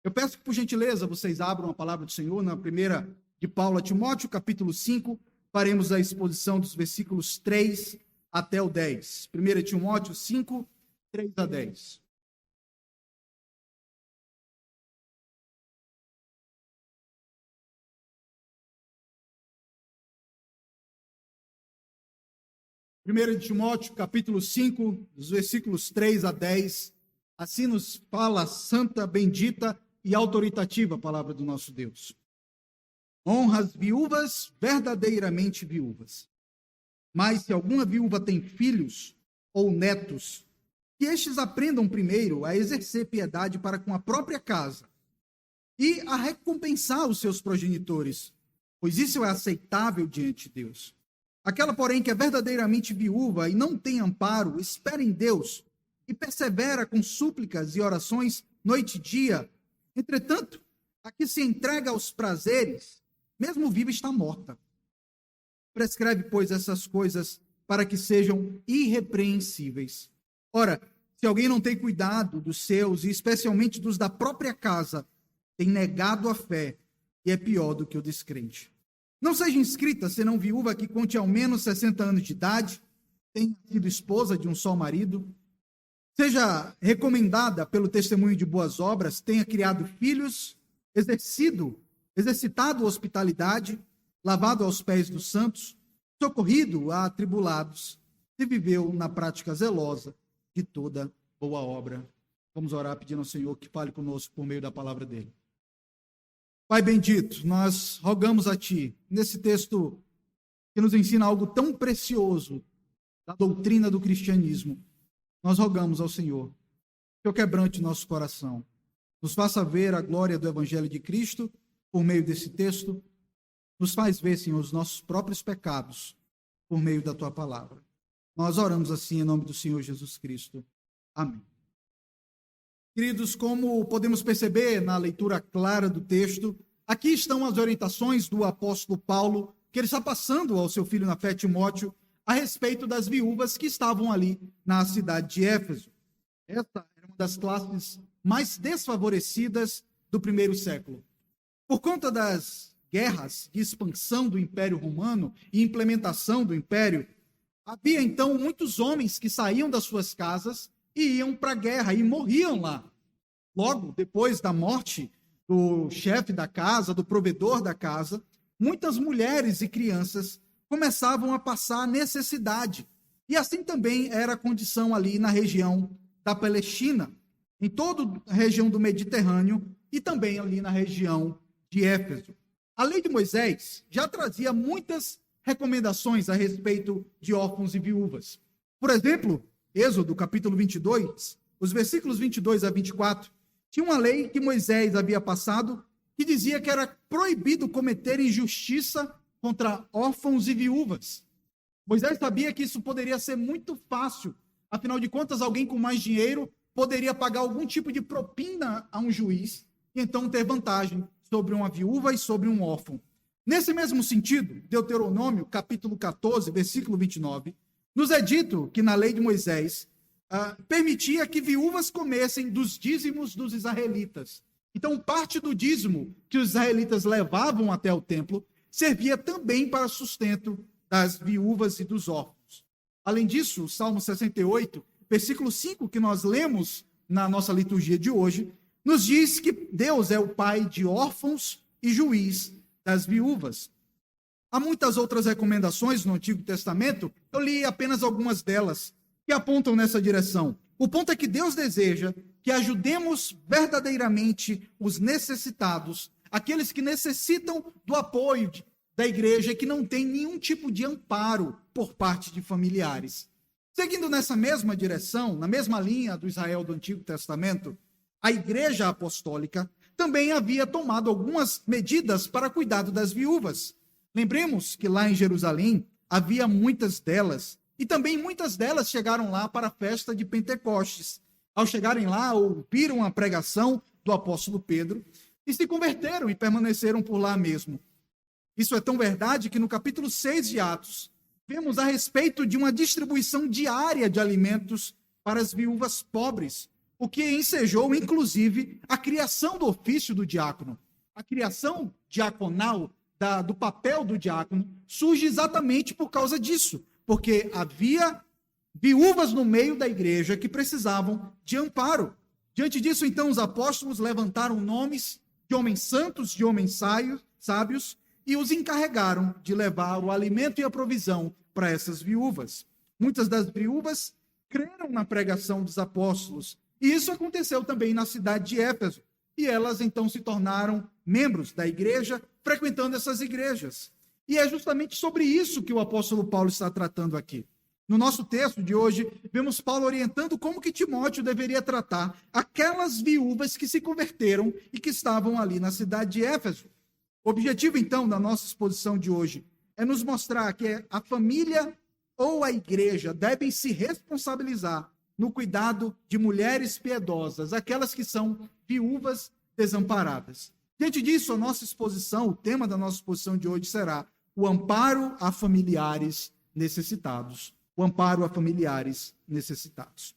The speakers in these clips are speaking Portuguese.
Eu peço que, por gentileza, vocês abram a palavra do Senhor na primeira de Paulo a Timóteo, capítulo 5, faremos a exposição dos versículos 3 até o 10. 1 Timóteo 5, 3 a 10. Primeiro de Timóteo, capítulo 5, dos versículos 3 a 10, assim nos fala a santa, bendita e autoritativa palavra do nosso Deus. Honra as viúvas, verdadeiramente viúvas. Mas se alguma viúva tem filhos ou netos, que estes aprendam primeiro a exercer piedade para com a própria casa e a recompensar os seus progenitores, pois isso é aceitável diante de Deus. Aquela, porém, que é verdadeiramente viúva e não tem amparo, espera em Deus e persevera com súplicas e orações noite e dia. Entretanto, a que se entrega aos prazeres, mesmo viva, está morta. Prescreve, pois, essas coisas para que sejam irrepreensíveis. Ora, se alguém não tem cuidado dos seus, e especialmente dos da própria casa, tem negado a fé e é pior do que o descrente. Não seja inscrita, senão viúva que conte ao menos 60 anos de idade, tenha sido esposa de um só marido, seja recomendada pelo testemunho de boas obras, tenha criado filhos, exercitado hospitalidade, lavado aos pés dos santos, socorrido a atribulados, e viveu na prática zelosa de toda boa obra. Vamos orar pedindo ao Senhor que fale conosco por meio da palavra dele. Pai bendito, nós rogamos a Ti, nesse texto que nos ensina algo tão precioso da doutrina do cristianismo, nós rogamos ao Senhor que eu quebrante nosso coração, nos faça ver a glória do Evangelho de Cristo por meio desse texto, nos faz ver, Senhor, os nossos próprios pecados por meio da Tua palavra. Nós oramos assim em nome do Senhor Jesus Cristo. Amém. Queridos, como podemos perceber na leitura clara do texto, aqui estão as orientações do apóstolo Paulo, que ele está passando ao seu filho na fé, Timóteo, a respeito das viúvas que estavam ali na cidade de Éfeso. Essa era uma das classes mais desfavorecidas do primeiro século. Por conta das guerras de expansão do Império Romano e implementação do Império, havia então muitos homens que saíam das suas casas e iam para a guerra e morriam lá. Logo, depois da morte do chefe da casa, do provedor da casa, muitas mulheres e crianças começavam a passar necessidade. E assim também era a condição ali na região da Palestina, em toda a região do Mediterrâneo e também ali na região de Éfeso. A lei de Moisés já trazia muitas recomendações a respeito de órfãos e viúvas. Por exemplo, Êxodo, capítulo 22, os versículos 22 a 24, tinha uma lei que Moisés havia passado que dizia que era proibido cometer injustiça contra órfãos e viúvas. Moisés sabia que isso poderia ser muito fácil, afinal de contas, alguém com mais dinheiro poderia pagar algum tipo de propina a um juiz e então ter vantagem sobre uma viúva e sobre um órfão. Nesse mesmo sentido, Deuteronômio, capítulo 14, versículo 29, nos é dito que na lei de Moisés permitia que viúvas comessem dos dízimos dos israelitas. Então, parte do dízimo que os israelitas levavam até o templo servia também para sustento das viúvas e dos órfãos. Além disso, o Salmo 68, versículo 5, que nós lemos na nossa liturgia de hoje, nos diz que Deus é o pai de órfãos e juiz das viúvas. Há muitas outras recomendações no Antigo Testamento, eu li apenas algumas delas, que apontam nessa direção. O ponto é que Deus deseja que ajudemos verdadeiramente os necessitados, aqueles que necessitam do apoio da igreja e que não têm nenhum tipo de amparo por parte de familiares. Seguindo nessa mesma direção, na mesma linha do Israel do Antigo Testamento, a igreja apostólica também havia tomado algumas medidas para cuidado das viúvas. Lembremos que lá em Jerusalém havia muitas delas, e também muitas delas chegaram lá para a festa de Pentecostes. Ao chegarem lá, ouviram a pregação do apóstolo Pedro e se converteram e permaneceram por lá mesmo. Isso é tão verdade que no capítulo 6 de Atos, vemos a respeito de uma distribuição diária de alimentos para as viúvas pobres. o que ensejou, inclusive, a criação do ofício do diácono. A criação diaconal, do papel do diácono, surge exatamente por causa disso, porque havia viúvas no meio da igreja que precisavam de amparo. Diante disso, então, os apóstolos levantaram nomes de homens santos, de homens sábios, e os encarregaram de levar o alimento e a provisão para essas viúvas. Muitas das viúvas creram na pregação dos apóstolos, e isso aconteceu também na cidade de Éfeso, e elas então se tornaram membros da igreja, frequentando essas igrejas. E é justamente sobre isso que o apóstolo Paulo está tratando aqui. No nosso texto de hoje, vemos Paulo orientando como que Timóteo deveria tratar aquelas viúvas que se converteram e que estavam ali na cidade de Éfeso. O objetivo, então, da nossa exposição de hoje é nos mostrar que a família ou a igreja devem se responsabilizar no cuidado de mulheres piedosas, aquelas que são viúvas desamparadas. Diante disso, a nossa exposição, o tema da nossa exposição de hoje será o amparo a familiares necessitados. O amparo a familiares necessitados.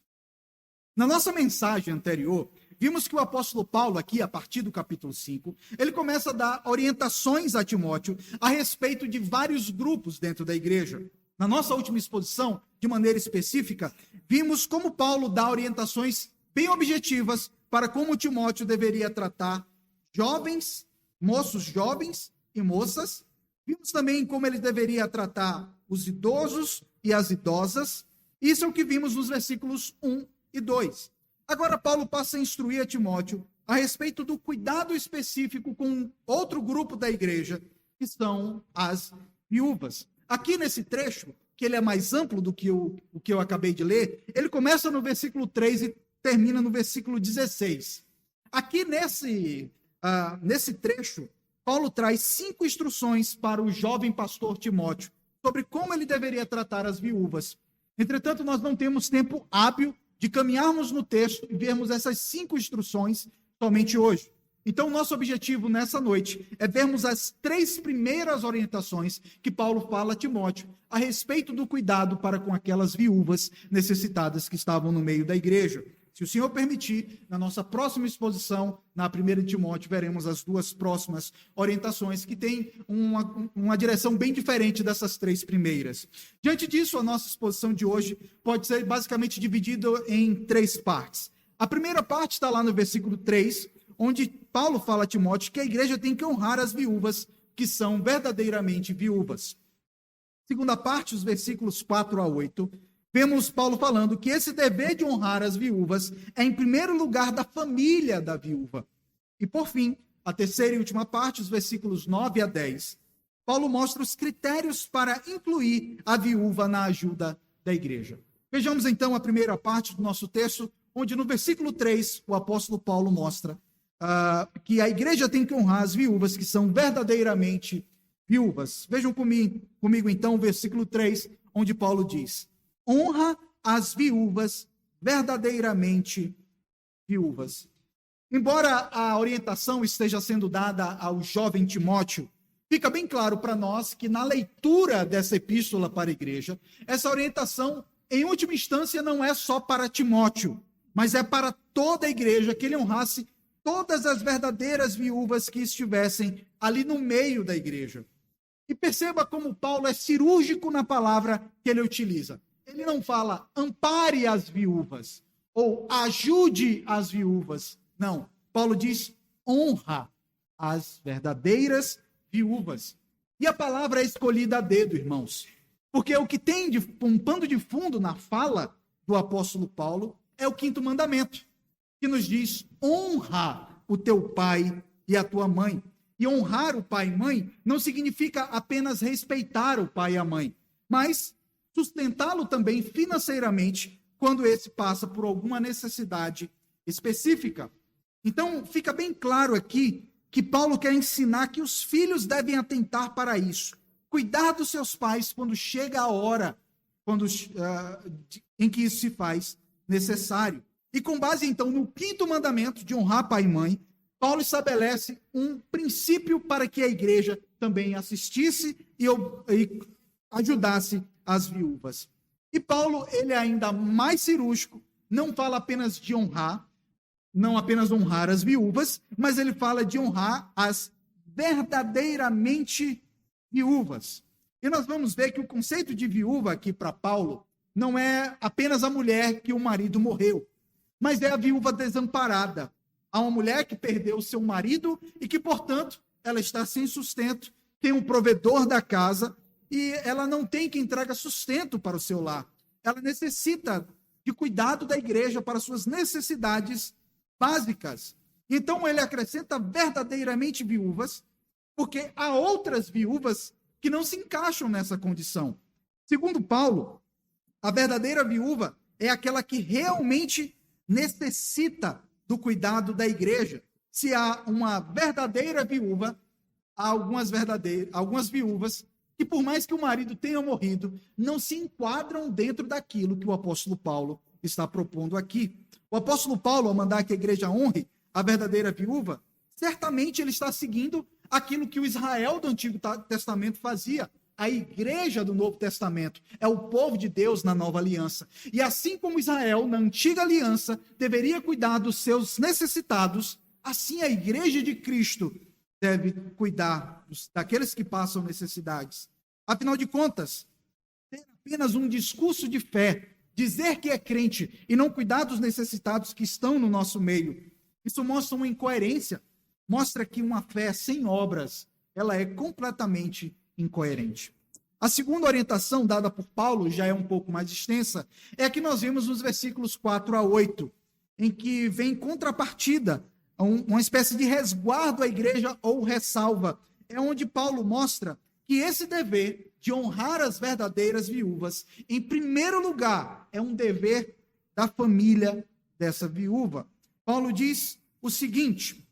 Na nossa mensagem anterior, vimos que o apóstolo Paulo, aqui, a partir do capítulo 5, ele começa a dar orientações a Timóteo a respeito de vários grupos dentro da igreja. Na nossa última exposição, de maneira específica, vimos como Paulo dá orientações bem objetivas para como Timóteo deveria tratar jovens, moços jovens e moças. Vimos também como ele deveria tratar os idosos e as idosas. Isso é o que vimos nos versículos 1 e 2. Agora, Paulo passa a instruir a Timóteo a respeito do cuidado específico com outro grupo da igreja, que são as viúvas. Aqui nesse trecho, que ele é mais amplo do que o que eu acabei de ler, ele começa no versículo 3 e termina no versículo 16. Aqui nesse trecho, Paulo traz 5 instruções para o jovem pastor Timóteo sobre como ele deveria tratar as viúvas. Entretanto, nós não temos tempo hábil de caminharmos no texto e vermos essas 5 instruções somente hoje. Então, nosso objetivo nessa noite é vermos as 3 primeiras orientações que Paulo fala a Timóteo a respeito do cuidado para com aquelas viúvas necessitadas que estavam no meio da igreja. Se o Senhor permitir, na nossa próxima exposição, na 1 Timóteo, veremos as 2 próximas orientações que têm uma direção bem diferente dessas 3 primeiras. Diante disso, a nossa exposição de hoje pode ser basicamente dividida em 3 partes. A primeira parte está lá no versículo 3, onde Paulo fala a Timóteo que a igreja tem que honrar as viúvas que são verdadeiramente viúvas. Segunda parte, os versículos 4 a 8, vemos Paulo falando que esse dever de honrar as viúvas é, em primeiro lugar, da família da viúva. E, por fim, a terceira e última parte, os versículos 9 a 10, Paulo mostra os critérios para incluir a viúva na ajuda da igreja. Vejamos, então, a primeira parte do nosso texto, onde no versículo 3, o apóstolo Paulo mostra que a igreja tem que honrar as viúvas que são verdadeiramente viúvas. Vejam comigo, então, o versículo 3, onde Paulo diz: honra as viúvas verdadeiramente viúvas. Embora a orientação esteja sendo dada ao jovem Timóteo, fica bem claro para nós que na leitura dessa epístola para a igreja, essa orientação, em última instância, não é só para Timóteo, mas é para toda a igreja, que ele honrasse todas as verdadeiras viúvas que estivessem ali no meio da igreja. E perceba como Paulo é cirúrgico na palavra que ele utiliza. Ele não fala ampare as viúvas ou ajude as viúvas. Não, Paulo diz honra as verdadeiras viúvas. E a palavra é escolhida a dedo, irmãos. Porque o que tem um pano de fundo na fala do apóstolo Paulo é o 5º mandamento, que nos diz: honra o teu pai e a tua mãe. E honrar o pai e mãe não significa apenas respeitar o pai e a mãe, mas sustentá-lo também financeiramente quando esse passa por alguma necessidade específica. Então, fica bem claro aqui que Paulo quer ensinar que os filhos devem atentar para isso. Cuidar dos seus pais quando chega a hora em que isso se faz necessário. E com base, então, no 5º mandamento de honrar pai e mãe, Paulo estabelece um princípio para que a igreja também assistisse e ajudasse as viúvas. E Paulo, ele é ainda mais cirúrgico, não fala apenas de honrar, não apenas honrar as viúvas, mas ele fala de honrar as verdadeiramente viúvas. E nós vamos ver que o conceito de viúva aqui para Paulo não é apenas a mulher que o marido morreu, mas é a viúva desamparada. Há uma mulher que perdeu o seu marido e que, portanto, ela está sem sustento, tem um provedor da casa e ela não tem quem traga sustento para o seu lar. Ela necessita de cuidado da igreja para suas necessidades básicas. Então ele acrescenta verdadeiramente viúvas, porque há outras viúvas que não se encaixam nessa condição. Segundo Paulo, a verdadeira viúva é aquela que realmente necessita do cuidado da igreja. Se há uma verdadeira viúva, há algumas viúvas que, por mais que o marido tenha morrido, não se enquadram dentro daquilo que o apóstolo Paulo está propondo aqui. O apóstolo Paulo, ao mandar que a igreja honre a verdadeira viúva, certamente ele está seguindo aquilo que o Israel do Antigo Testamento fazia. A igreja do Novo Testamento é o povo de Deus na Nova Aliança. E assim como Israel, na Antiga Aliança, deveria cuidar dos seus necessitados, assim a igreja de Cristo deve cuidar daqueles que passam necessidades. Afinal de contas, ter apenas um discurso de fé, dizer que é crente e não cuidar dos necessitados que estão no nosso meio, isso mostra uma incoerência, mostra que uma fé sem obras, ela é completamente incoerente. A segunda orientação dada por Paulo, já é um pouco mais extensa, é a que nós vimos nos versículos 4 a 8, em que vem contrapartida, uma espécie de resguardo à igreja ou ressalva. É onde Paulo mostra que esse dever de honrar as verdadeiras viúvas, em primeiro lugar, é um dever da família dessa viúva. Paulo diz o seguinte,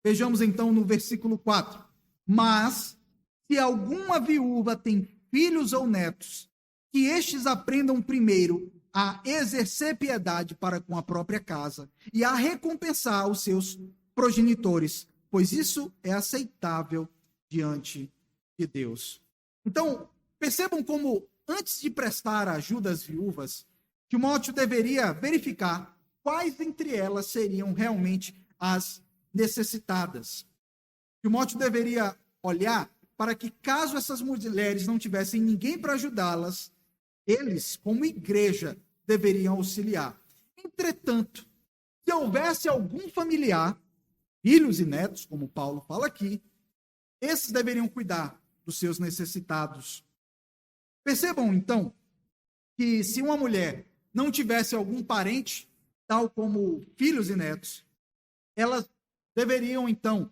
vejamos então no versículo 4, mas se alguma viúva tem filhos ou netos, que estes aprendam primeiro a exercer piedade para com a própria casa e a recompensar os seus progenitores, pois isso é aceitável diante de Deus. Então, percebam como, antes de prestar ajuda às viúvas, Timóteo deveria verificar quais entre elas seriam realmente as necessitadas. Timóteo deveria olhar para que, caso essas mulheres não tivessem ninguém para ajudá-las, eles, como igreja, deveriam auxiliar. Entretanto, se houvesse algum familiar, filhos e netos, como Paulo fala aqui, esses deveriam cuidar dos seus necessitados. Percebam, então, que se uma mulher não tivesse algum parente, tal como filhos e netos, elas deveriam, então,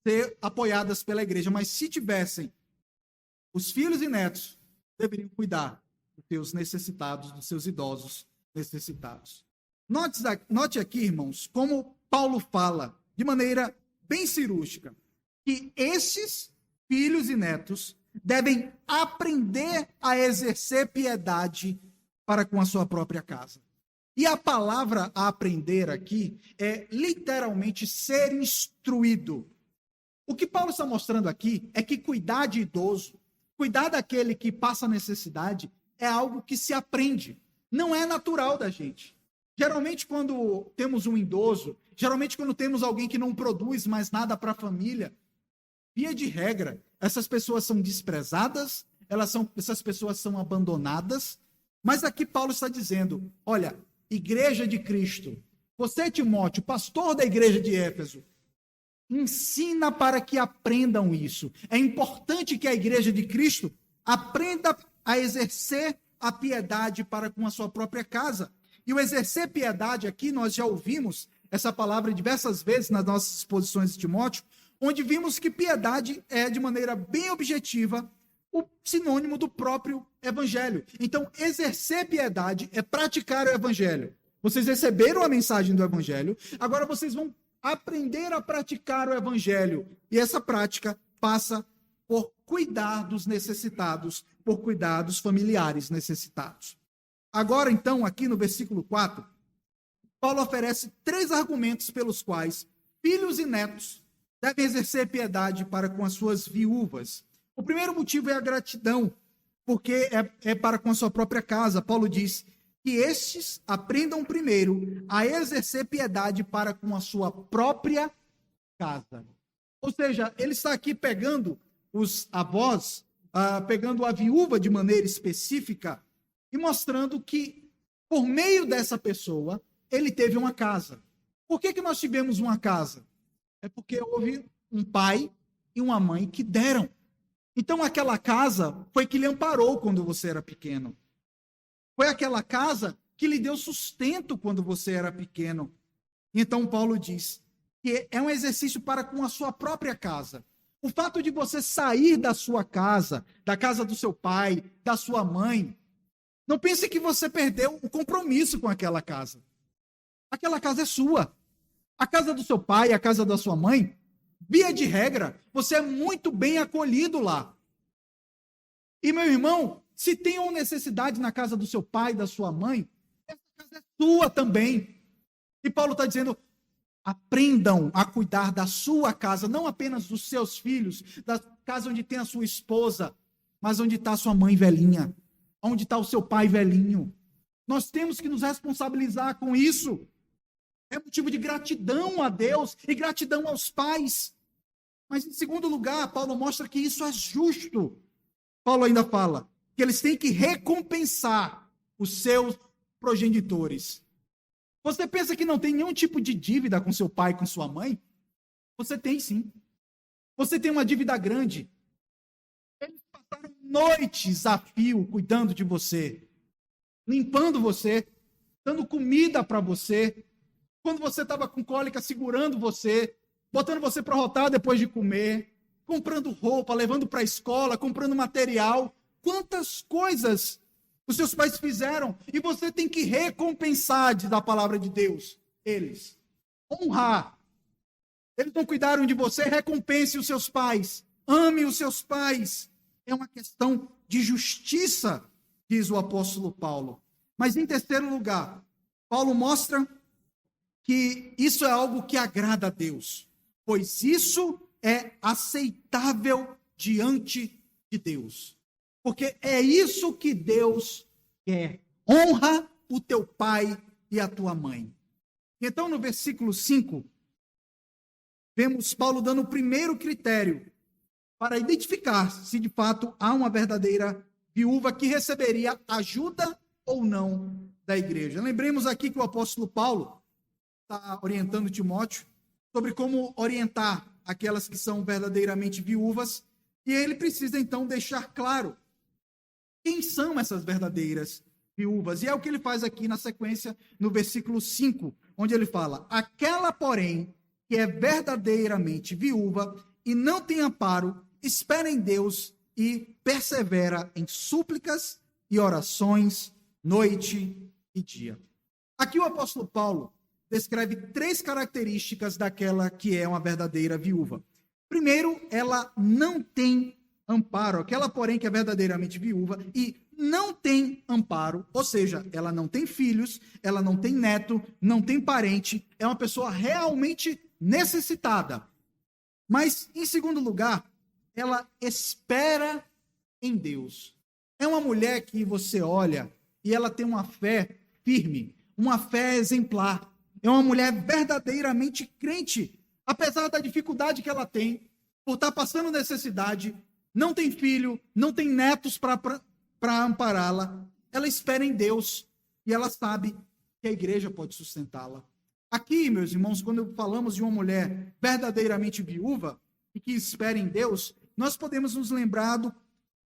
ser apoiadas pela igreja. Mas se tivessem, os filhos e netos deveriam cuidar dos seus necessitados, dos seus idosos necessitados. Note aqui, irmãos, como Paulo fala, de maneira bem cirúrgica, que esses filhos e netos devem aprender a exercer piedade para com a sua própria casa. E a palavra a aprender aqui é literalmente ser instruído. O que Paulo está mostrando aqui é que cuidar de idoso, cuidar daquele que passa necessidade, é algo que se aprende. Não é natural da gente. Geralmente, quando temos um idoso, geralmente quando temos alguém que não produz mais nada para a família, via de regra, essas pessoas são desprezadas, essas pessoas são abandonadas. Mas aqui Paulo está dizendo, olha, igreja de Cristo, você, Timóteo, pastor da igreja de Éfeso, ensina para que aprendam isso. É importante que a igreja de Cristo aprenda a exercer a piedade para com a sua própria casa. E o exercer piedade aqui, nós já ouvimos essa palavra diversas vezes nas nossas exposições de Timóteo, onde vimos que piedade é, de maneira bem objetiva, o sinônimo do próprio evangelho. Então, exercer piedade é praticar o evangelho. Vocês receberam a mensagem do evangelho, agora vocês vão aprender a praticar o evangelho. E essa prática passa por cuidar dos necessitados, por cuidar dos familiares necessitados. Agora, então, aqui no versículo 4, Paulo oferece 3 argumentos pelos quais filhos e netos devem exercer piedade para com as suas viúvas. O primeiro motivo é a gratidão, porque é para com a sua própria casa. Paulo diz que estes aprendam primeiro a exercer piedade para com a sua própria casa. Ou seja, ele está aqui pegando os avós, pegando a viúva de maneira específica e mostrando que, por meio dessa pessoa, ele teve uma casa. Por que nós tivemos uma casa? É porque houve um pai e uma mãe que deram. Então, aquela casa foi que lhe amparou quando você era pequeno. Foi aquela casa que lhe deu sustento quando você era pequeno. Então, Paulo diz que é um exercício para com a sua própria casa. O fato de você sair da sua casa, da casa do seu pai, da sua mãe, não pense que você perdeu o compromisso com aquela casa. Aquela casa é sua. A casa do seu pai, a casa da sua mãe, via de regra, você é muito bem acolhido lá. E, meu irmão, se tem uma necessidade na casa do seu pai, da sua mãe, essa casa é sua também. E Paulo está dizendo, aprendam a cuidar da sua casa, não apenas dos seus filhos, da casa onde tem a sua esposa, mas onde está a sua mãe velhinha, onde está o seu pai velhinho. Nós temos que nos responsabilizar com isso. É motivo de gratidão a Deus e gratidão aos pais. Mas, em segundo lugar, Paulo mostra que isso é justo. Paulo ainda fala que eles têm que recompensar os seus progenitores. Você pensa que não tem nenhum tipo de dívida com seu pai, com sua mãe? Você tem sim. Você tem uma dívida grande. Eles passaram noites a fio cuidando de você, limpando você, dando comida para você. Quando você estava com cólica, segurando você, botando você para rotar depois de comer, comprando roupa, levando para a escola, comprando material. Quantas coisas os seus pais fizeram e você tem que recompensar, diz a palavra de Deus, eles. Honrar. Eles não cuidaram de você, recompense os seus pais. Ame os seus pais. É uma questão de justiça, diz o apóstolo Paulo. Mas em terceiro lugar, Paulo mostra que isso é algo que agrada a Deus, pois isso é aceitável diante de Deus. Porque é isso que Deus quer. Honra o teu pai e a tua mãe. Então, no versículo 5, vemos Paulo dando o primeiro critério para identificar se de fato há uma verdadeira viúva que receberia ajuda ou não da igreja. Lembremos aqui que o apóstolo Paulo está orientando Timóteo sobre como orientar aquelas que são verdadeiramente viúvas, e ele precisa então deixar claro quem são essas verdadeiras viúvas. E é o que ele faz aqui na sequência, no versículo 5, onde ele fala: aquela, porém, que é verdadeiramente viúva e não tem amparo, espera em Deus e persevera em súplicas e orações, noite e dia. Aqui o apóstolo Paulo descreve 3 características daquela que é uma verdadeira viúva. Primeiro, ela não tem amparo. Aquela, porém, que é verdadeiramente viúva e não tem amparo, ou seja, ela não tem filhos, ela não tem neto, não tem parente, é uma pessoa realmente necessitada. Mas, em segundo lugar, ela espera em Deus. É uma mulher que você olha e ela tem uma fé firme, uma fé exemplar. É uma mulher verdadeiramente crente, apesar da dificuldade que ela tem, por estar passando necessidade, não tem filho, não tem netos para ampará-la. Ela espera em Deus e ela sabe que a igreja pode sustentá-la. Aqui, meus irmãos, quando falamos de uma mulher verdadeiramente viúva e que espera em Deus, nós podemos nos lembrar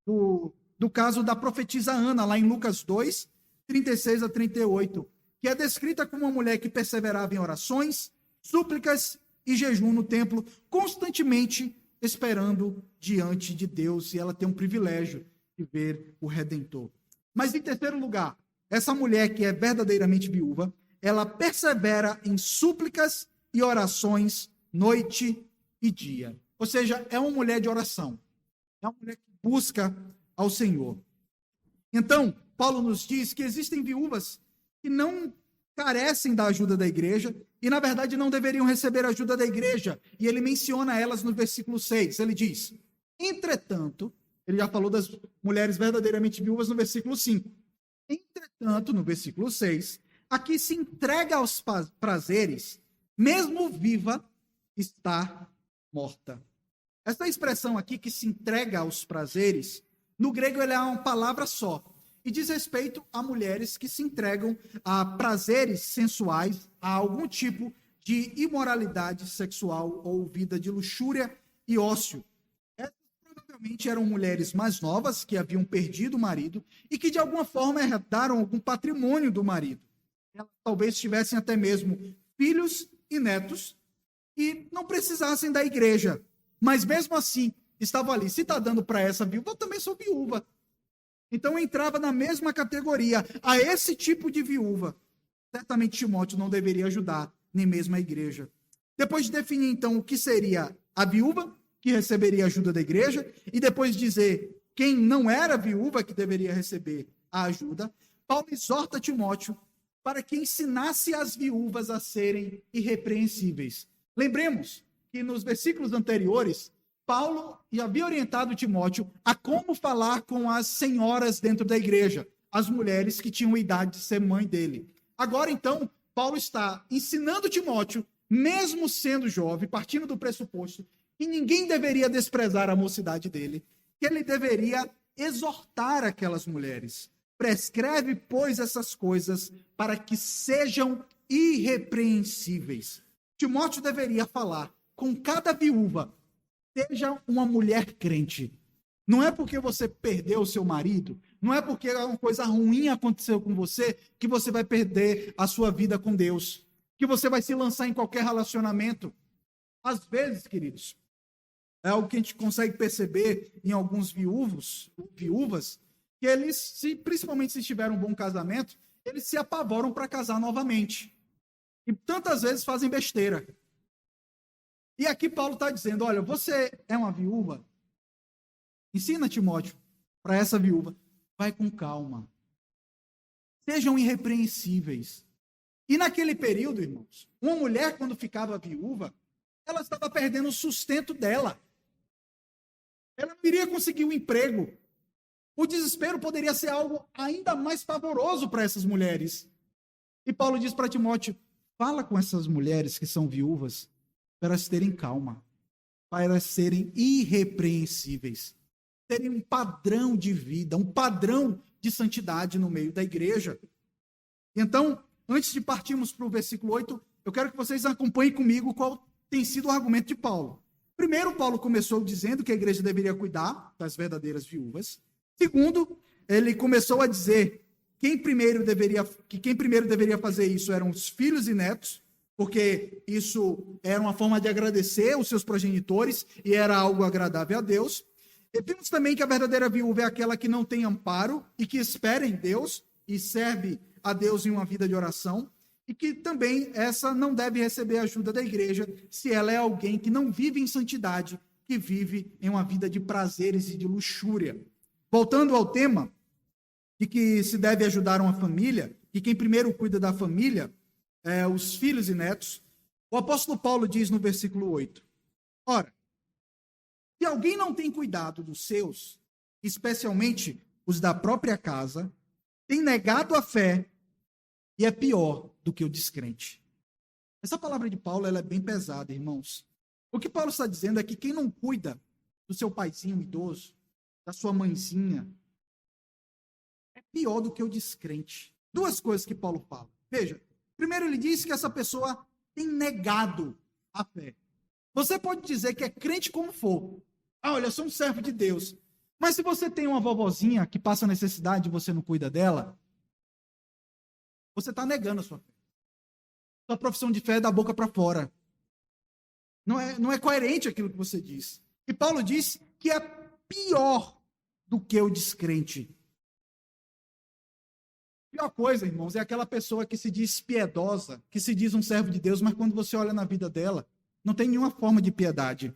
do caso da profetisa Ana, lá em Lucas 2, 36 a 38, que é descrita como uma mulher que perseverava em orações, súplicas e jejum no templo, constantemente esperando diante de Deus, e ela tem um privilégio de ver o Redentor. Mas, em terceiro lugar, essa mulher que é verdadeiramente viúva, ela persevera em súplicas e orações noite e dia. Ou seja, é uma mulher de oração. É uma mulher que busca ao Senhor. Então, Paulo nos diz que existem viúvas que não carecem da ajuda da igreja e, na verdade, não deveriam receber a ajuda da igreja. E ele menciona elas no versículo 6. Ele diz: entretanto, ele já falou das mulheres verdadeiramente viúvas no versículo 5. Entretanto, no versículo 6, aqui se entrega aos prazeres, mesmo viva, está morta. Essa expressão aqui, que se entrega aos prazeres, no grego ela é uma palavra só, e diz respeito a mulheres que se entregam a prazeres sensuais, a algum tipo de imoralidade sexual ou vida de luxúria e ócio. Essas provavelmente eram mulheres mais novas, que haviam perdido o marido e que de alguma forma herdaram algum patrimônio do marido. Elas talvez tivessem até mesmo filhos e netos e não precisassem da igreja, mas mesmo assim estavam ali. Se está dando para essa viúva, eu também sou viúva. Então eu entrava na mesma categoria. A esse tipo de viúva, certamente Timóteo não deveria ajudar, nem mesmo a igreja. Depois de definir, então, o que seria a viúva, que receberia ajuda da igreja, e depois dizer quem não era viúva, que deveria receber a ajuda, Paulo exorta Timóteo para que ensinasse as viúvas a serem irrepreensíveis. Lembremos que nos versículos anteriores, Paulo havia orientado Timóteo a como falar com as senhoras dentro da igreja, as mulheres que tinham idade de ser mãe dele. Agora, então, Paulo está ensinando Timóteo, mesmo sendo jovem, partindo do pressuposto que ninguém deveria desprezar a mocidade dele, que ele deveria exortar aquelas mulheres. Prescreve, pois, essas coisas para que sejam irrepreensíveis. Timóteo deveria falar com cada viúva: seja uma mulher crente. Não é porque você perdeu o seu marido, não é porque uma coisa ruim aconteceu com você, que você vai perder a sua vida com Deus, que você vai se lançar em qualquer relacionamento. Às vezes, queridos, é algo que a gente consegue perceber em alguns viúvas, que eles, principalmente se tiverem um bom casamento, eles se apavoram para casar novamente. E tantas vezes fazem besteira. E aqui Paulo está dizendo: olha, você é uma viúva, ensina Timóteo para essa viúva, vai com calma, sejam irrepreensíveis. E naquele período, irmãos, uma mulher, quando ficava viúva, ela estava perdendo o sustento dela. Ela não iria conseguir um emprego. O desespero poderia ser algo ainda mais pavoroso para essas mulheres. E Paulo diz para Timóteo: fala com essas mulheres que são viúvas, para elas terem calma, para elas serem irrepreensíveis, terem um padrão de vida, um padrão de santidade no meio da igreja. Então, antes de partirmos para o versículo 8, eu quero que vocês acompanhem comigo qual tem sido o argumento de Paulo. Primeiro, Paulo começou dizendo que a igreja deveria cuidar das verdadeiras viúvas. Segundo, ele começou a dizer que quem primeiro deveria fazer isso eram os filhos e netos, porque isso era uma forma de agradecer os seus progenitores e era algo agradável a Deus. E vimos também que a verdadeira viúva é aquela que não tem amparo e que espera em Deus e serve a Deus em uma vida de oração, e que também essa não deve receber ajuda da igreja se ela é alguém que não vive em santidade, que vive em uma vida de prazeres e de luxúria. Voltando ao tema de que se deve ajudar uma família, e quem primeiro cuida da família é os filhos e netos, o apóstolo Paulo diz no versículo 8, ora, se alguém não tem cuidado dos seus, especialmente os da própria casa, tem negado a fé e é pior do que o descrente. Essa palavra de Paulo ela é bem pesada, irmãos. O que Paulo está dizendo é que quem não cuida do seu paizinho idoso, da sua mãezinha, é pior do que o descrente. Duas coisas que Paulo fala. Veja, primeiro ele diz que essa pessoa tem negado a fé. Você pode dizer que é crente como for. Ah, olha, eu sou um servo de Deus. Mas se você tem uma vovozinha que passa necessidade e você não cuida dela, você está negando a sua fé. Sua profissão de fé é da boca para fora. Não é coerente aquilo que você diz. E Paulo diz que é pior do que o descrente. A pior coisa, irmãos, é aquela pessoa que se diz piedosa, que se diz um servo de Deus, mas quando você olha na vida dela, não tem nenhuma forma de piedade.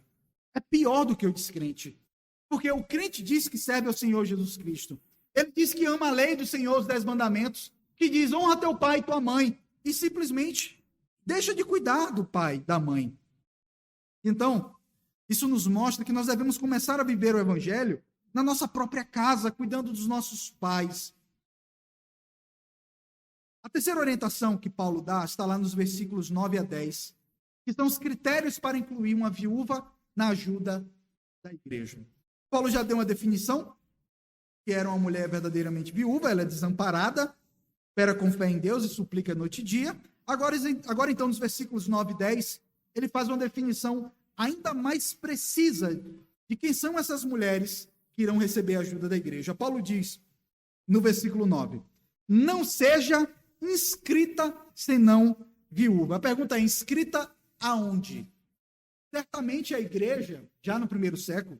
É pior do que o descrente. Porque o crente diz que serve ao Senhor Jesus Cristo. Ele diz que ama a lei do Senhor, os 10 mandamentos, que diz: honra teu pai e tua mãe, e simplesmente deixa de cuidar do pai, da mãe. Então, isso nos mostra que nós devemos começar a viver o evangelho na nossa própria casa, cuidando dos nossos pais. A terceira orientação que Paulo dá está lá nos versículos 9 a 10, que são os critérios para incluir uma viúva na ajuda da igreja. Paulo já deu uma definição, que era uma mulher verdadeiramente viúva, ela é desamparada, espera com fé em Deus e suplica noite e dia. Agora então, nos versículos 9 e 10, ele faz uma definição ainda mais precisa de quem são essas mulheres que irão receber a ajuda da igreja. Paulo diz, no versículo 9, não seja inscrita senão viúva. A pergunta é, inscrita aonde? Certamente a igreja, já no primeiro século,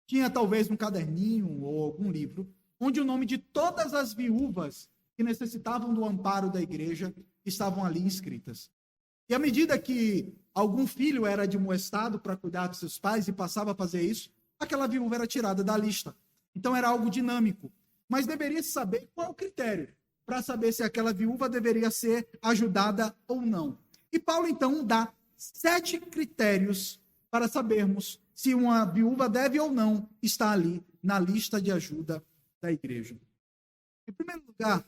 tinha talvez um caderninho ou algum livro, onde o nome de todas as viúvas que necessitavam do amparo da igreja estavam ali inscritas. E à medida que algum filho era admoestado para cuidar dos seus pais e passava a fazer isso, aquela viúva era tirada da lista. Então era algo dinâmico. Mas deveria se saber qual é o critério para saber se aquela viúva deveria ser ajudada ou não. E Paulo, então, dá 7 critérios para sabermos se uma viúva deve ou não estar ali na lista de ajuda da igreja. Em primeiro lugar,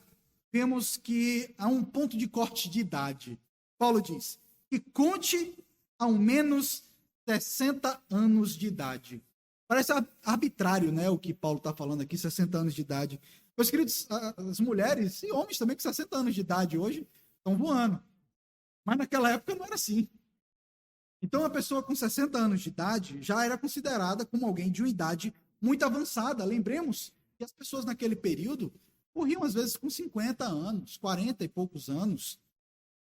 vemos que há um ponto de corte de idade. Paulo diz que conte ao menos 60 anos de idade. Parece arbitrário, né, o que Paulo está falando aqui, 60 anos de idade. Meus queridos, as mulheres e homens também com 60 anos de idade hoje estão voando. Mas naquela época não era assim. Então, a pessoa com 60 anos de idade já era considerada como alguém de uma idade muito avançada. Lembremos que as pessoas naquele período morriam, às vezes, com 50 anos, 40 e poucos anos.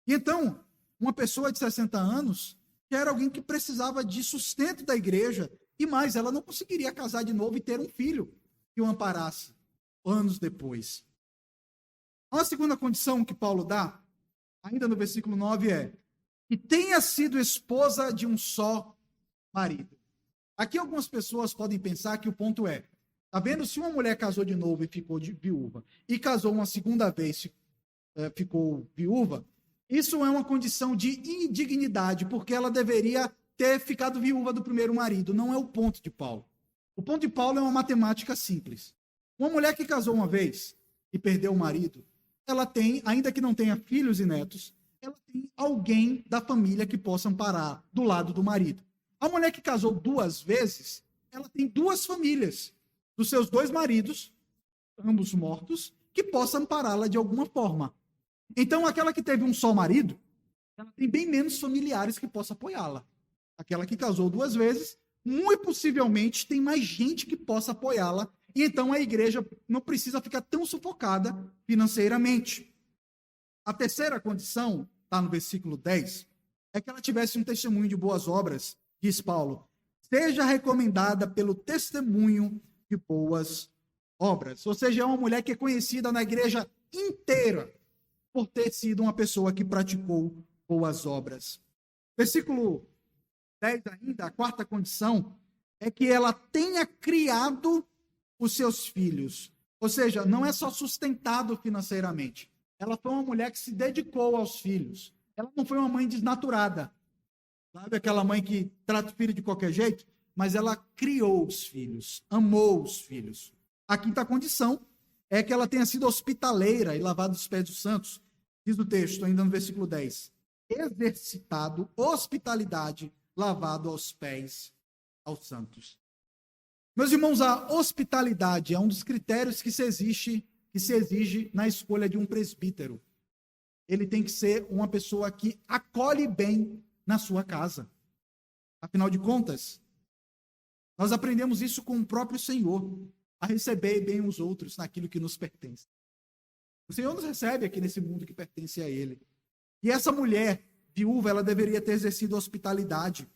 E então, uma pessoa de 60 anos já era alguém que precisava de sustento da igreja, e mais, ela não conseguiria casar de novo e ter um filho que o amparasse anos depois. A segunda condição que Paulo dá, ainda no versículo 9, é que tenha sido esposa de um só marido. Aqui algumas pessoas podem pensar que o ponto é, tá vendo, se uma mulher casou de novo e ficou viúva, e casou uma segunda vez e ficou viúva, isso é uma condição de indignidade, porque ela deveria ter ficado viúva do primeiro marido. Não é o ponto de Paulo. O ponto de Paulo é uma matemática simples. Uma mulher que casou uma vez e perdeu o marido, ela tem, ainda que não tenha filhos e netos, ela tem alguém da família que possa amparar do lado do marido. A mulher que casou 2 vezes, ela tem 2 famílias dos seus 2 maridos, ambos mortos, que possam ampará-la de alguma forma. Então, aquela que teve um só marido, ela tem bem menos familiares que possam apoiá-la. Aquela que casou 2 vezes, muito possivelmente tem mais gente que possa apoiá-la, e então a igreja não precisa ficar tão sufocada financeiramente. A terceira condição, está no versículo 10, é que ela tivesse um testemunho de boas obras, diz Paulo, seja recomendada pelo testemunho de boas obras. Ou seja, é uma mulher que é conhecida na igreja inteira por ter sido uma pessoa que praticou boas obras. Versículo 10 ainda, a quarta condição, é que ela tenha criado os seus filhos. Ou seja, não é só sustentado financeiramente. Ela foi uma mulher que se dedicou aos filhos. Ela não foi uma mãe desnaturada. Sabe aquela mãe que trata o filho de qualquer jeito? Mas ela criou os filhos, amou os filhos. A quinta condição é que ela tenha sido hospitaleira e lavado os pés dos santos. Diz o texto, ainda no versículo 10. Exercitado hospitalidade, lavado aos pés aos santos. Meus irmãos, a hospitalidade é um dos critérios que se exige na escolha de um presbítero. Ele tem que ser uma pessoa que acolhe bem na sua casa. Afinal de contas, nós aprendemos isso com o próprio Senhor, a receber bem os outros naquilo que nos pertence. O Senhor nos recebe aqui nesse mundo que pertence a Ele. E essa mulher viúva, ela deveria ter exercido hospitalidade,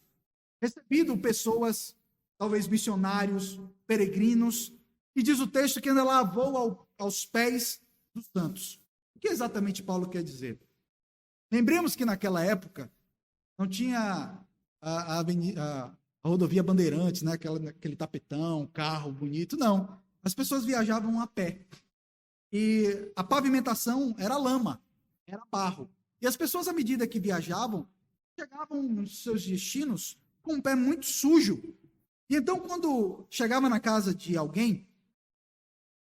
recebido pessoas, talvez missionários, peregrinos, e diz o texto que ainda lavou aos pés dos santos. O que exatamente Paulo quer dizer? Lembremos que naquela época não tinha a rodovia Bandeirantes, né? Aquele tapetão, carro bonito, não. As pessoas viajavam a pé. E a pavimentação era lama, era barro. E as pessoas, à medida que viajavam, chegavam nos seus destinos com o pé muito sujo. E então, quando chegava na casa de alguém,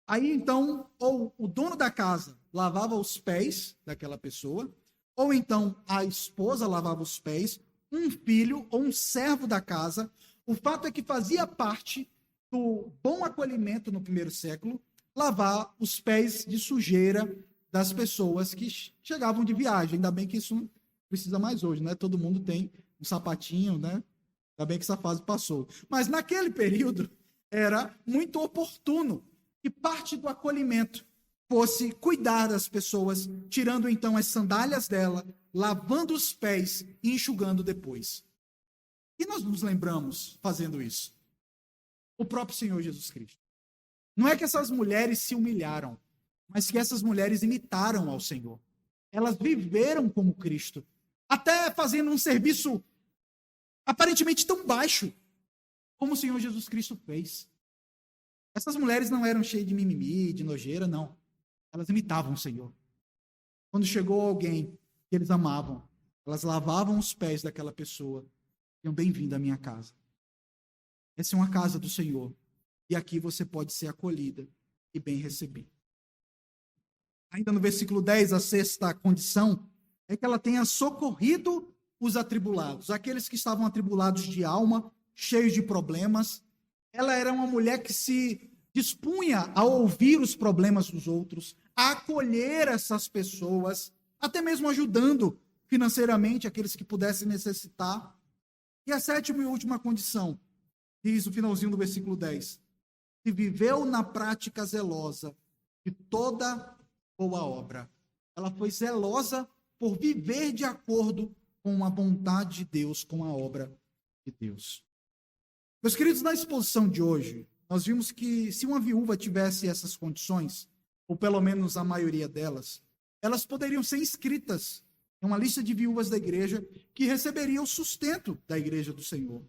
aí então, ou o dono da casa lavava os pés daquela pessoa, ou então a esposa lavava os pés, um filho ou um servo da casa. O fato é que fazia parte do bom acolhimento no primeiro século lavar os pés de sujeira das pessoas que chegavam de viagem. Ainda bem que isso não precisa mais hoje, né? Todo mundo tem um sapatinho, né? Ainda bem que essa fase passou. Mas naquele período era muito oportuno que parte do acolhimento fosse cuidar das pessoas, tirando então as sandálias dela, lavando os pés e enxugando depois. E nós nos lembramos fazendo isso? O próprio Senhor Jesus Cristo. Não é que essas mulheres se humilharam, mas que essas mulheres imitaram ao Senhor. Elas viveram como Cristo, até fazendo um serviço aparentemente tão baixo como o Senhor Jesus Cristo fez. Essas mulheres não eram cheias de mimimi, de nojeira, não. Elas imitavam o Senhor. Quando chegou alguém que eles amavam, elas lavavam os pés daquela pessoa. Diziam, bem-vindo à minha casa. Essa é uma casa do Senhor. E aqui você pode ser acolhida e bem recebida. Ainda no versículo 10, a sexta condição é que ela tenha socorrido os atribulados, aqueles que estavam atribulados de alma, cheios de problemas. Ela era uma mulher que se dispunha a ouvir os problemas dos outros, a acolher essas pessoas, até mesmo ajudando financeiramente aqueles que pudessem necessitar. E a sétima e última condição, diz o finalzinho do versículo 10, se viveu na prática zelosa de toda boa obra. Ela foi zelosa por viver de acordo com a vontade de Deus, com a obra de Deus. Meus queridos, na exposição de hoje, nós vimos que se uma viúva tivesse essas condições, ou pelo menos a maioria delas, elas poderiam ser inscritas em uma lista de viúvas da igreja que receberia o sustento da igreja do Senhor.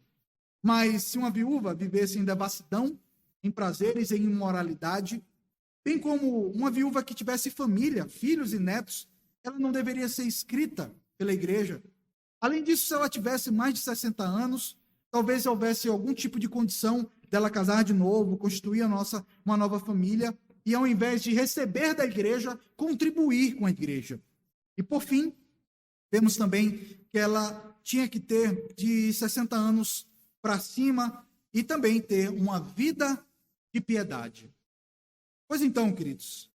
Mas se uma viúva vivesse em devassidão, em prazeres, em imoralidade, bem como uma viúva que tivesse família, filhos e netos, ela não deveria ser inscrita pela igreja. Além disso, se ela tivesse mais de 60 anos, talvez houvesse algum tipo de condição dela casar de novo, constituir uma nova família, e ao invés de receber da igreja, contribuir com a igreja. E por fim, vemos também que ela tinha que ter de 60 anos para cima e também ter uma vida de piedade. Pois então, queridos,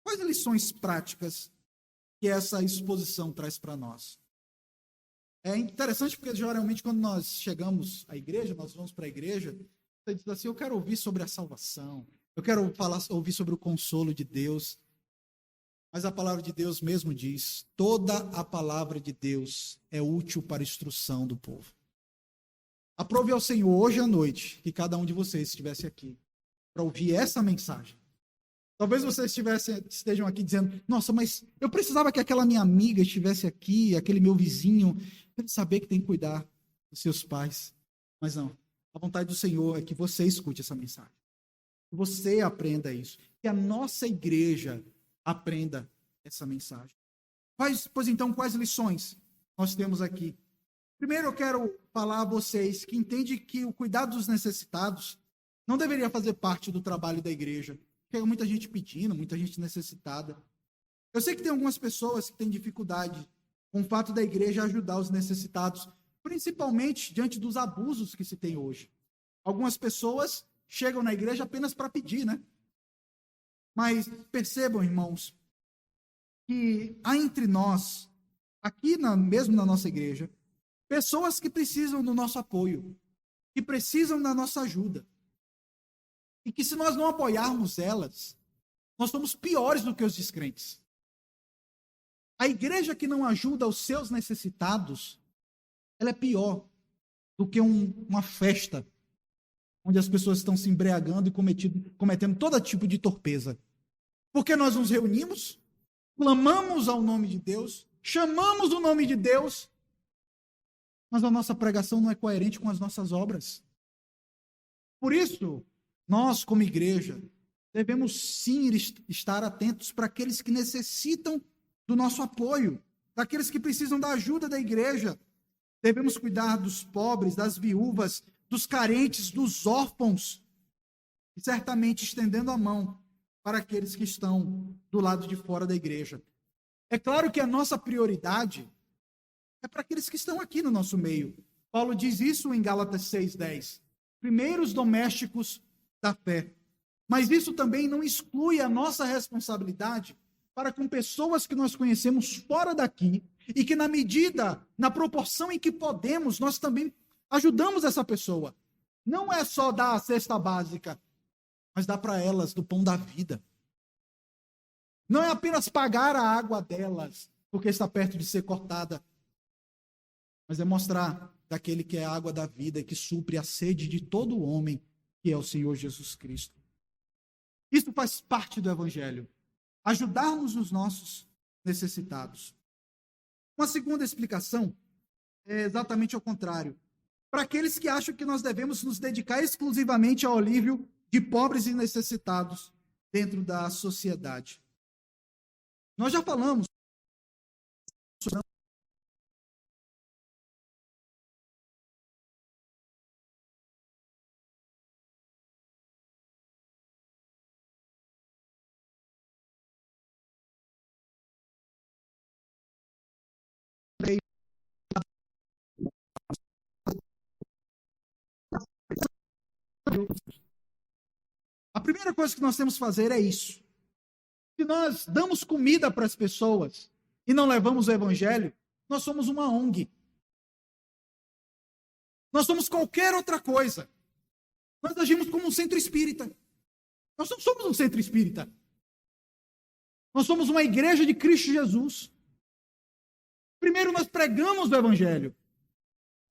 quais lições práticas que essa exposição traz para nós? É interessante porque geralmente quando nós chegamos à igreja, nós vamos para a igreja, você diz assim, eu quero ouvir sobre a salvação, eu quero ouvir sobre o consolo de Deus. Mas a palavra de Deus mesmo diz, toda a palavra de Deus é útil para a instrução do povo. Aprove ao Senhor hoje à noite que cada um de vocês estivesse aqui para ouvir essa mensagem. Talvez vocês estejam aqui dizendo, nossa, mas eu precisava que aquela minha amiga estivesse aqui, aquele meu vizinho, para ele saber que tem que cuidar dos seus pais. Mas não, a vontade do Senhor é que você escute essa mensagem. Que você aprenda isso. Que a nossa igreja aprenda essa mensagem. Pois então, quais lições nós temos aqui? Primeiro, eu quero falar a vocês que entendem que o cuidado dos necessitados não deveria fazer parte do trabalho da igreja. Chega muita gente pedindo, muita gente necessitada. Eu sei que tem algumas pessoas que têm dificuldade com o fato da igreja ajudar os necessitados, principalmente diante dos abusos que se tem hoje. Algumas pessoas chegam na igreja apenas para pedir, né? Mas percebam, irmãos, que há entre nós, aqui mesmo na nossa igreja, pessoas que precisam do nosso apoio, que precisam da nossa ajuda. E que se nós não apoiarmos elas, nós somos piores do que os descrentes. A igreja que não ajuda os seus necessitados, ela é pior do que uma festa onde as pessoas estão se embriagando e cometendo todo tipo de torpeza. Porque nós nos reunimos, clamamos ao nome de Deus, chamamos o nome de Deus, mas a nossa pregação não é coerente com as nossas obras. Por isso, nós, como igreja, devemos sim estar atentos para aqueles que necessitam do nosso apoio, daqueles que precisam da ajuda da igreja. Devemos cuidar dos pobres, das viúvas, dos carentes, dos órfãos, e certamente estendendo a mão para aqueles que estão do lado de fora da igreja. É claro que a nossa prioridade é para aqueles que estão aqui no nosso meio. Paulo diz isso em Gálatas 6:10. Primeiros domésticos da fé. Mas isso também não exclui a nossa responsabilidade para com pessoas que nós conhecemos fora daqui e que, na medida, na proporção em que podemos, nós também ajudamos essa pessoa. Não é só dar a cesta básica, mas dar para elas do pão da vida. Não é apenas pagar a água delas, porque está perto de ser cortada, mas é mostrar daquele que é a água da vida e que supre a sede de todo homem, que é o Senhor Jesus Cristo. Isso faz parte do Evangelho. Ajudarmos os nossos necessitados. Uma segunda explicação é exatamente ao contrário. Para aqueles que acham que nós devemos nos dedicar exclusivamente ao alívio de pobres e necessitados dentro da sociedade. Nós já falamos sobre a primeira coisa que nós temos que fazer é isso. Se nós damos comida para as pessoas e não levamos o evangelho, nós somos uma ONG. Nós somos qualquer outra coisa. Nós agimos como um centro espírita. Nós não somos um centro espírita. Nós somos uma igreja de Cristo Jesus. Primeiro nós pregamos o evangelho.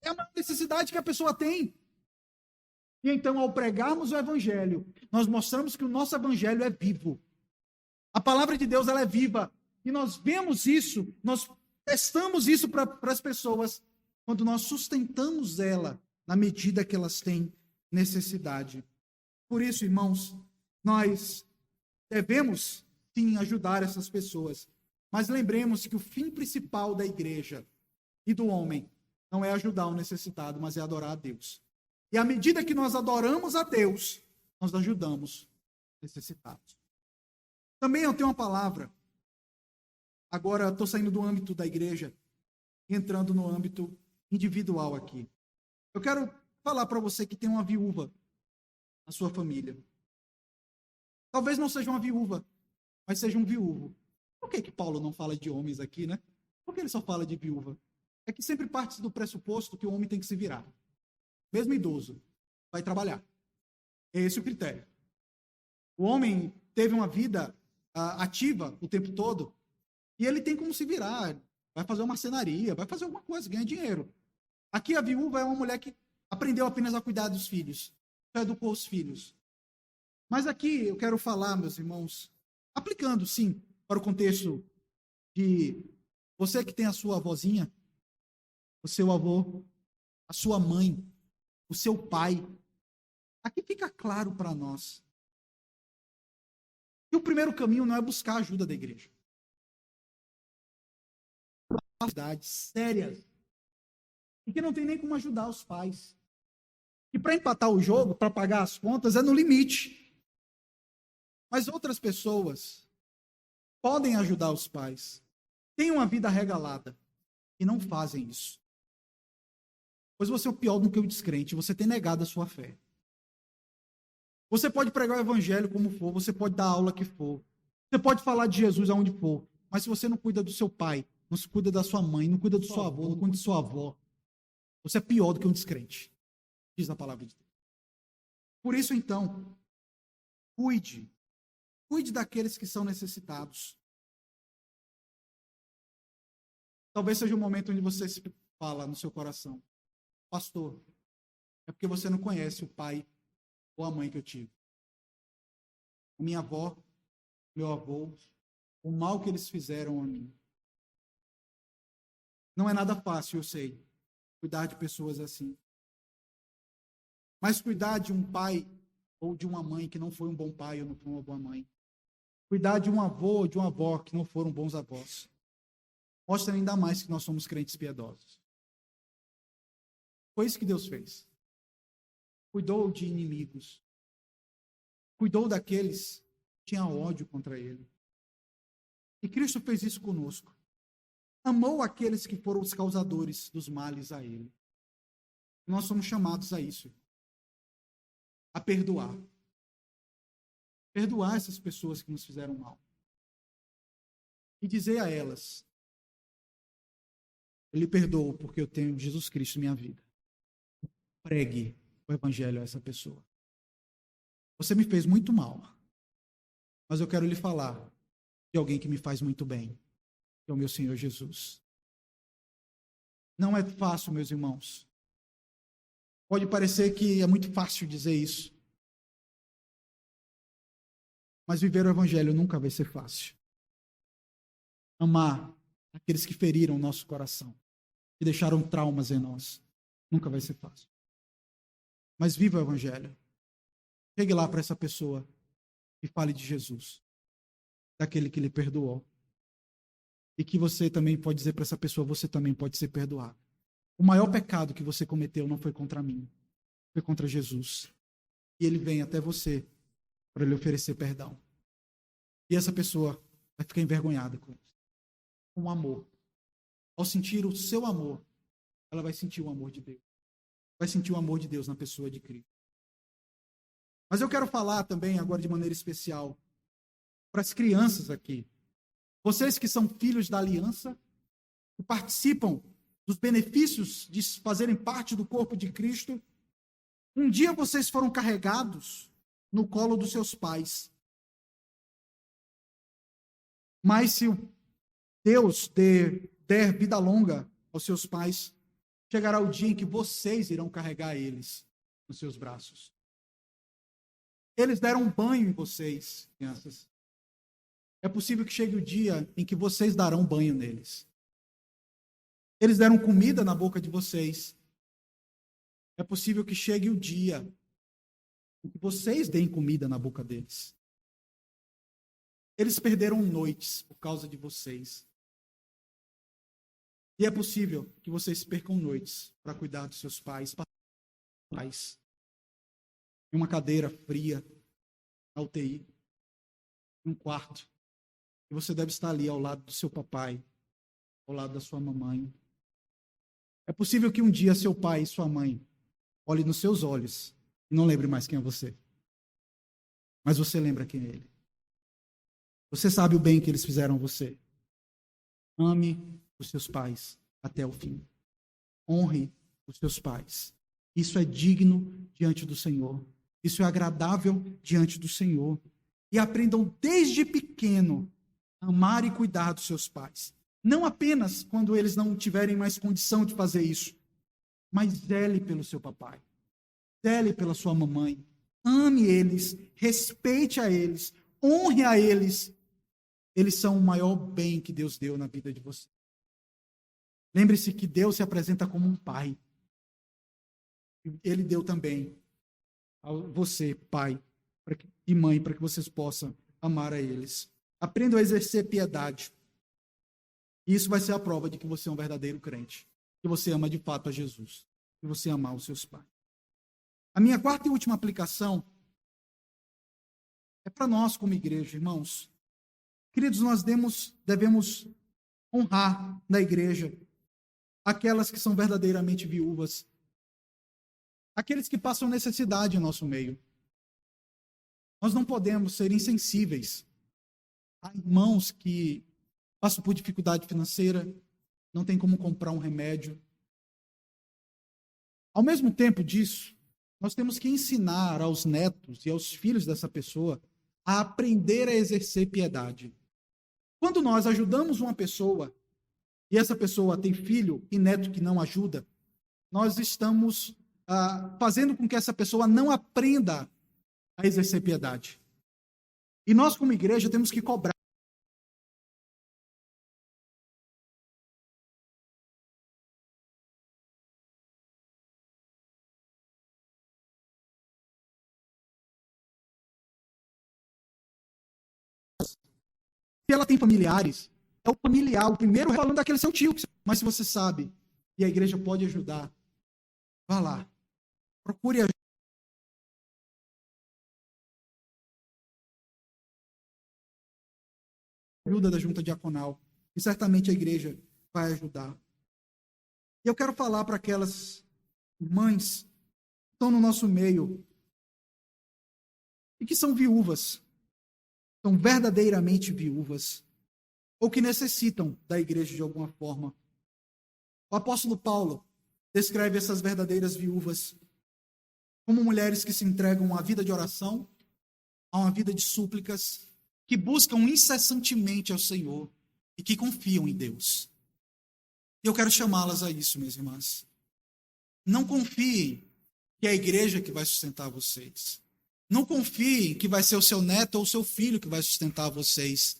É uma necessidade que a pessoa tem. E então, ao pregarmos o evangelho, nós mostramos que o nosso evangelho é vivo. A palavra de Deus, ela é viva. E nós vemos isso, nós testamos isso para as pessoas quando nós sustentamos ela na medida que elas têm necessidade. Por isso, irmãos, nós devemos sim ajudar essas pessoas. Mas lembremos que o fim principal da igreja e do homem não é ajudar o necessitado, mas é adorar a Deus. E à medida que nós adoramos a Deus, nós ajudamos necessitados. Também eu tenho uma palavra. Agora estou saindo do âmbito da igreja, entrando no âmbito individual aqui. Eu quero falar para você que tem uma viúva na sua família. Talvez não seja uma viúva, mas seja um viúvo. Por que Paulo não fala de homens aqui, né? Por que ele só fala de viúva? É que sempre parte do pressuposto que o homem tem que se virar. Mesmo idoso, vai trabalhar. É esse o critério. O homem teve uma vida ativa o tempo todo e ele tem como se virar. Vai fazer uma marcenaria, vai fazer alguma coisa, ganha dinheiro. Aqui a viúva é uma mulher que aprendeu apenas a cuidar dos filhos, só educou os filhos. Mas aqui eu quero falar, meus irmãos, aplicando, sim, para o contexto de você que tem a sua avózinha, o seu avô, a sua mãe, o seu pai. Aqui fica claro para nós que o primeiro caminho não é buscar a ajuda da igreja. Necessidades sérias e que não tem nem como ajudar os pais. E para empatar o jogo, para pagar as contas, é no limite. Mas outras pessoas podem ajudar os pais, têm uma vida regalada e não fazem isso. Pois você é o pior do que o descrente, você tem negado a sua fé. Você pode pregar o evangelho como for, você pode dar a aula que for, você pode falar de Jesus aonde for, mas se você não cuida do seu pai, não se cuida da sua mãe, não cuida do seu avô, não cuida de sua avó, você é pior do que um descrente, diz a palavra de Deus. Por isso, então, cuide daqueles que são necessitados. Talvez seja o momento onde você se fala no seu coração: pastor, é porque você não conhece o pai ou a mãe que eu tive. A minha avó, meu avô, o mal que eles fizeram a mim. Não é nada fácil, eu sei, cuidar de pessoas assim. Mas cuidar de um pai ou de uma mãe que não foi um bom pai ou não foi uma boa mãe. Cuidar de um avô ou de uma avó que não foram bons avós. Mostra ainda mais que nós somos crentes piedosos. Foi isso que Deus fez. Cuidou de inimigos. Cuidou daqueles tinha ódio contra ele. E Cristo fez isso conosco. Amou aqueles que foram os causadores dos males a ele. Nós somos chamados a isso, a perdoar. Perdoar essas pessoas que nos fizeram mal. E dizer a elas: eu lhe perdoo porque eu tenho Jesus Cristo em minha vida. Pregue o evangelho a essa pessoa. Você me fez muito mal, mas eu quero lhe falar de alguém que me faz muito bem, que é o meu Senhor Jesus. Não é fácil, meus irmãos. Pode parecer que é muito fácil dizer isso, mas viver o evangelho nunca vai ser fácil. Amar aqueles que feriram o nosso coração, que deixaram traumas em nós, nunca vai ser fácil. Mas viva o evangelho. Chegue lá para essa pessoa e fale de Jesus, daquele que lhe perdoou. E que você também pode dizer para essa pessoa: você também pode ser perdoado. O maior pecado que você cometeu não foi contra mim, foi contra Jesus. E ele vem até você para lhe oferecer perdão. E essa pessoa vai ficar envergonhada com isso. Com amor. Ao sentir o seu amor, ela vai sentir o amor de Deus. Vai sentir o amor de Deus na pessoa de Cristo. Mas eu quero falar também, agora de maneira especial, para as crianças aqui. Vocês que são filhos da aliança, que participam dos benefícios de fazerem parte do corpo de Cristo, um dia vocês foram carregados no colo dos seus pais. Mas se Deus der vida longa aos seus pais, chegará o dia em que vocês irão carregar eles nos seus braços. Eles deram um banho em vocês, crianças. É possível que chegue o dia em que vocês darão banho neles. Eles deram comida na boca de vocês. É possível que chegue o dia em que vocês deem comida na boca deles. Eles perderam noites por causa de vocês. E é possível que vocês percam noites para cuidar dos seus pais, em uma cadeira fria, na UTI, em um quarto. E você deve estar ali ao lado do seu papai, ao lado da sua mamãe. É possível que um dia seu pai e sua mãe olhem nos seus olhos e não lembre mais quem é você. Mas você lembra quem é ele. Você sabe o bem que eles fizeram a você. Ame os seus pais até o fim. Honre os seus pais. Isso é digno diante do Senhor. Isso é agradável diante do Senhor. E aprendam desde pequeno a amar e cuidar dos seus pais. Não apenas quando eles não tiverem mais condição de fazer isso, mas zele pelo seu papai. Zele pela sua mamãe. Ame eles, respeite a eles, honre a eles. Eles são o maior bem que Deus deu na vida de você. Lembre-se que Deus se apresenta como um pai. Ele deu também a você, pai e mãe, para que vocês possam amar a eles. Aprendam a exercer piedade. E isso vai ser a prova de que você é um verdadeiro crente. Que você ama de fato a Jesus. Que você ama os seus pais. A minha quarta e última aplicação é para nós como igreja, irmãos. Queridos, nós devemos honrar na igreja aquelas que são verdadeiramente viúvas. Aqueles que passam necessidade em nosso meio. Nós não podemos ser insensíveis a irmãos que passam por dificuldade financeira, não tem como comprar um remédio. Ao mesmo tempo disso, nós temos que ensinar aos netos e aos filhos dessa pessoa a aprender a exercer piedade. Quando nós ajudamos uma pessoa, e essa pessoa tem filho e neto que não ajuda, nós estamos fazendo com que essa pessoa não aprenda a exercer piedade. E nós, como igreja, temos que cobrar. Se ela tem familiares, é o familiar, o primeiro falando daquele seu tio. Mas se você sabe e a igreja pode ajudar, vá lá. Procure ajuda da junta diaconal, e certamente a igreja vai ajudar. E eu quero falar para aquelas mães que estão no nosso meio e que são viúvas, são verdadeiramente viúvas, ou que necessitam da igreja de alguma forma. O apóstolo Paulo descreve essas verdadeiras viúvas como mulheres que se entregam a uma vida de oração, a uma vida de súplicas, que buscam incessantemente ao Senhor e que confiam em Deus. E eu quero chamá-las a isso, minhas irmãs. Não confiem que é a igreja que vai sustentar vocês. Não confiem que vai ser o seu neto ou o seu filho que vai sustentar vocês.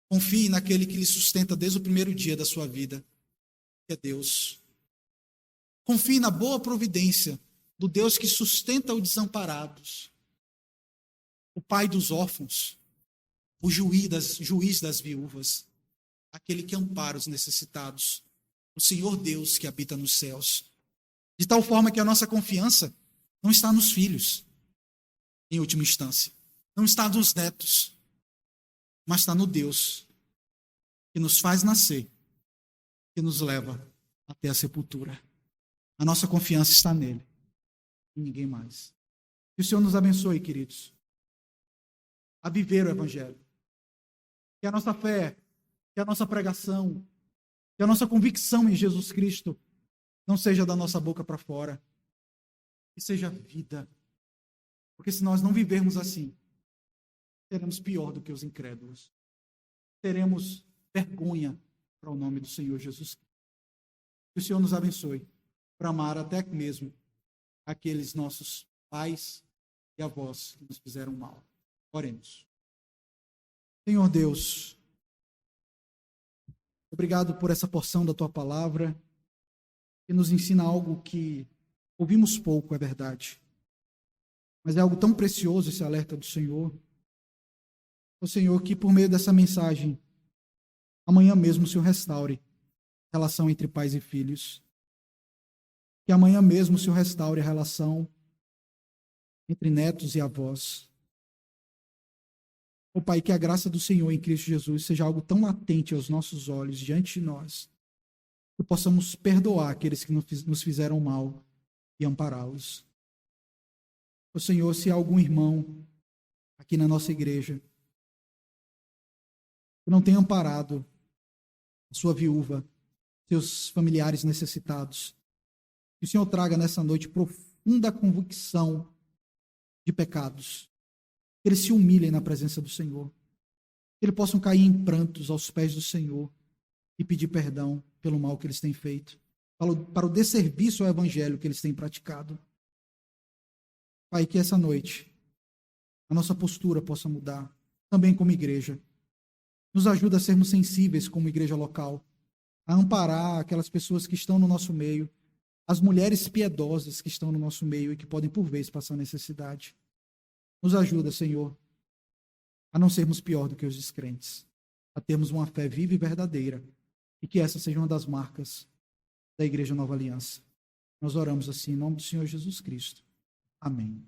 Confie naquele que lhe sustenta desde o primeiro dia da sua vida, que é Deus. Confie na boa providência do Deus que sustenta os desamparados, o pai dos órfãos, o juiz das viúvas, aquele que ampara os necessitados, o Senhor Deus que habita nos céus. De tal forma que a nossa confiança não está nos filhos, em última instância, não está nos netos, mas está no Deus que nos faz nascer, que nos leva até a sepultura. A nossa confiança está nele e ninguém mais. Que o Senhor nos abençoe, queridos, a viver o Evangelho. Que a nossa fé, que a nossa pregação, que a nossa convicção em Jesus Cristo não seja da nossa boca para fora, que seja vida. Porque se nós não vivermos assim, seremos pior do que os incrédulos. Teremos vergonha para o nome do Senhor Jesus Cristo. Que o Senhor nos abençoe para amar até mesmo aqueles nossos pais e avós que nos fizeram mal. Oremos. Senhor Deus, obrigado por essa porção da Tua palavra, que nos ensina algo que ouvimos pouco, é verdade. Mas é algo tão precioso esse alerta do Senhor. O Senhor, que por meio dessa mensagem, amanhã mesmo o Senhor restaure a relação entre pais e filhos. Que amanhã mesmo o Senhor restaure a relação entre netos e avós. Ó Pai, que a graça do Senhor em Cristo Jesus seja algo tão latente aos nossos olhos, diante de nós, que possamos perdoar aqueles que nos fizeram mal e ampará-los. Ó Senhor, se há algum irmão aqui na nossa igreja que não tem amparado a sua viúva, seus familiares necessitados, que o Senhor traga nessa noite profunda convicção de pecados, que eles se humilhem na presença do Senhor, que eles possam cair em prantos aos pés do Senhor e pedir perdão pelo mal que eles têm feito, para o desserviço ao Evangelho que eles têm praticado. Pai, que essa noite a nossa postura possa mudar, também como igreja. Nos ajuda a sermos sensíveis como igreja local, a amparar aquelas pessoas que estão no nosso meio, as mulheres piedosas que estão no nosso meio e que podem, por vezes, passar necessidade. Nos ajuda, Senhor, a não sermos pior do que os descrentes, a termos uma fé viva e verdadeira, e que essa seja uma das marcas da Igreja Nova Aliança. Nós oramos assim em nome do Senhor Jesus Cristo. Amém.